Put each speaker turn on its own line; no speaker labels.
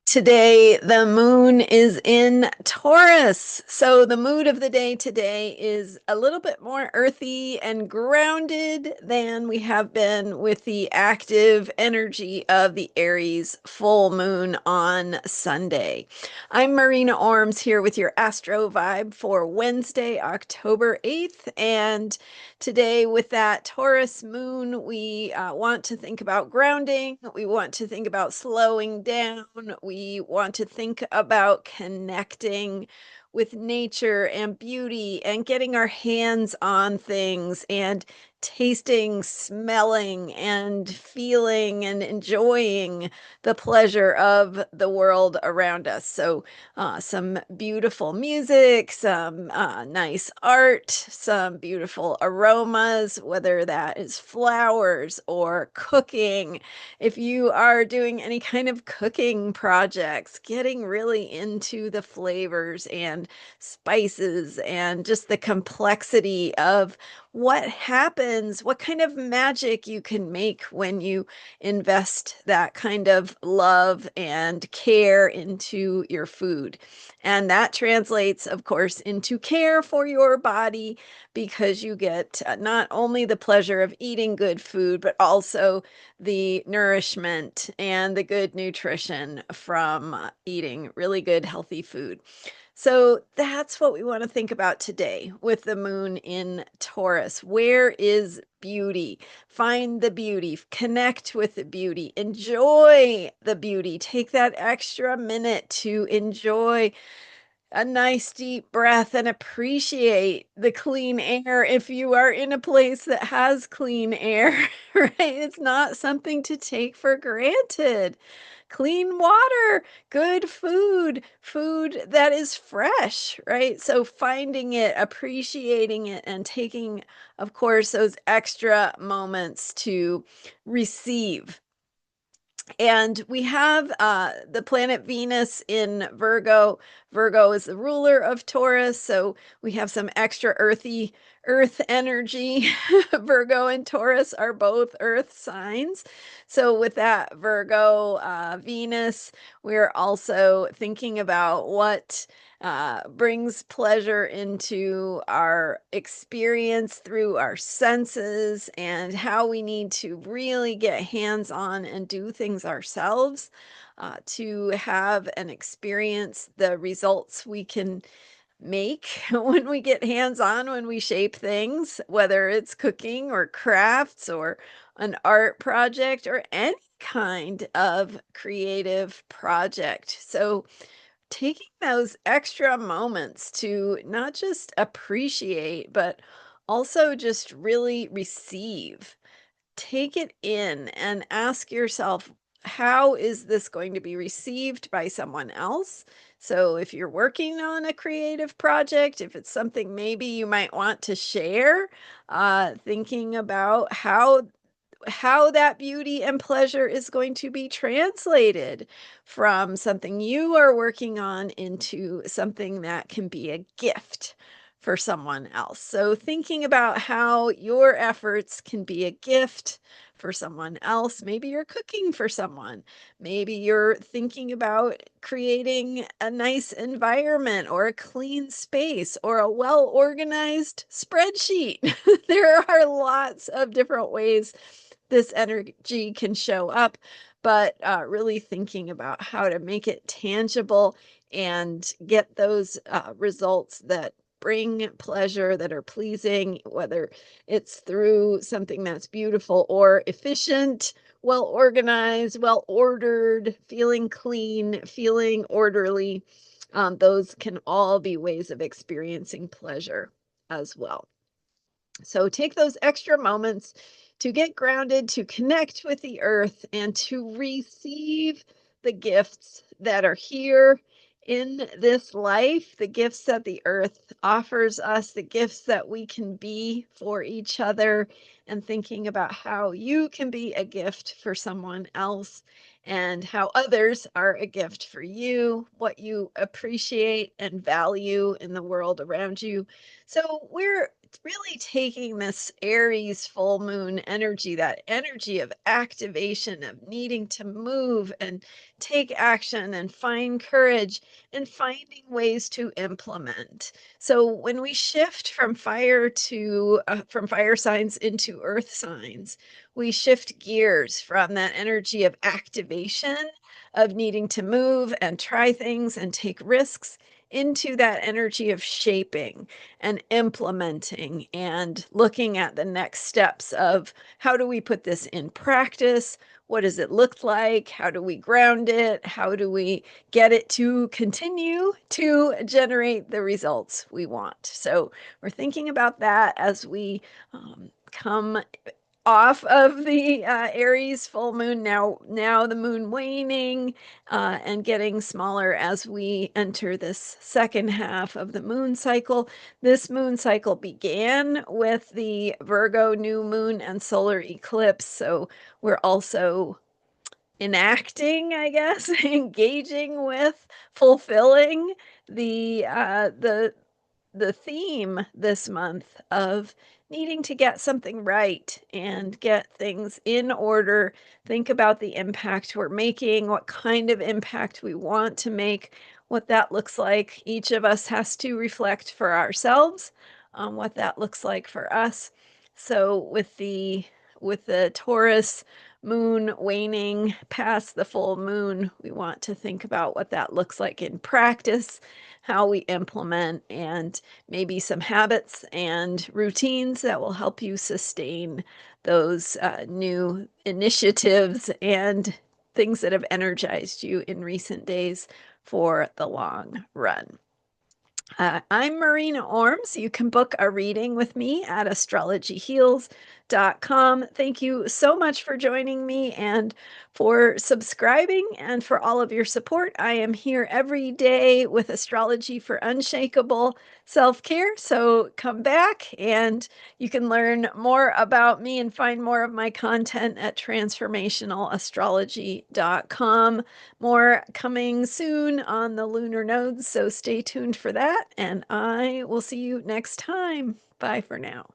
Today, the moon is in Taurus. So, the mood of the day today is a little bit more earthy and grounded than we have been with the active energy of the Aries full moon on Sunday. I'm Marina Orms here with your Astro vibe for Wednesday, October 8th. And today, with that Taurus moon, we want to think about grounding. We want to think about slowing down. We want to think about connecting with nature and beauty and getting our hands on things and tasting, smelling, and feeling and enjoying the pleasure of the world around us. So, some beautiful music, some nice art, some beautiful aromas, whether that is flowers or cooking. If you are doing any kind of cooking projects, getting really into the flavors and spices and just the complexity of what happens, what kind of magic you can make when you invest that kind of love and care into your food. And that translates, of course, into care for your body because you get not only the pleasure of eating good food, but also the nourishment and the good nutrition from eating really good, healthy food. So that's what we want to think about today with the moon in Taurus. Where is beauty? Find the beauty, connect with the beauty, enjoy the beauty. Take that extra minute to enjoy a nice deep breath and appreciate the clean air if you are in a place that has clean air, right? It's not something to take for granted. Clean water, good food, food that is fresh, right? So finding it, appreciating it, and taking, of course, those extra moments to receive. And we have the planet Venus in Virgo. Virgo is the ruler of Taurus, so we have some extra earthy earth energy. Virgo and Taurus are both earth signs. So with that Virgo Venus, we're also thinking about what brings pleasure into our experience through our senses and how we need to really get hands on and do things ourselves to have and experience the results we can make when we get hands on, when we shape things, whether it's cooking or crafts or an art project or any kind of creative project. So, taking those extra moments to not just appreciate, but also just really receive. Take it in and ask yourself, how is this going to be received by someone else? So, if you're working on a creative project, if it's something maybe you might want to share, thinking about how that beauty and pleasure is going to be translated from something you are working on into something that can be a gift for someone else. So, thinking about how your efforts can be a gift for someone else. Maybe you're cooking for someone. Maybe you're thinking about creating a nice environment or a clean space or a well organized spreadsheet. There are lots of different ways this energy can show up, but really thinking about how to make it tangible and get those results that bring pleasure, that are pleasing, whether it's through something that's beautiful or efficient, well organized, well ordered, feeling clean, feeling orderly. Those can all be ways of experiencing pleasure as well. So take those extra moments to get grounded, to connect with the earth, and to receive the gifts that are here in this life, the gifts that the earth offers us, the gifts that we can be for each other, and thinking about how you can be a gift for someone else and how others are a gift for you, what you appreciate and value in the world around you. So we're really taking this Aries full moon energy, that energy of activation, of needing to move and take action and find courage and finding ways to implement. So when we shift from fire signs into earth signs, we shift gears from that energy of activation, of needing to move and try things and take risks into that energy of shaping and implementing and looking at the next steps of how do we put this in practice? What does it look like? How do we ground it? How do we get it to continue to generate the results we want? So we're thinking about that as we come off of the Aries full moon, now the moon waning and getting smaller as we enter this second half of the moon cycle. This moon cycle began with the Virgo new moon and solar eclipse, so we're also enacting, I guess, engaging with, fulfilling the theme this month of needing to get something right and get things in order, think about the impact we're making, what kind of impact we want to make, what that looks like. Each of us has to reflect for ourselves on what that looks like for us. So with the Taurus moon waning past the full moon, we want to think about what that looks like in practice, how we implement, and maybe some habits and routines that will help you sustain those new initiatives and things that have energized you in recent days for the long run. I'm Marina Orms. You can book a reading with me at astrologyheals.com. Thank you so much for joining me and for subscribing and for all of your support. I am here every day with Astrology for Unshakable Self-Care. So come back and you can learn more about me and find more of my content at transformationalastrology.com. More coming soon on the lunar nodes, so stay tuned for that, and I will see you next time. Bye for now.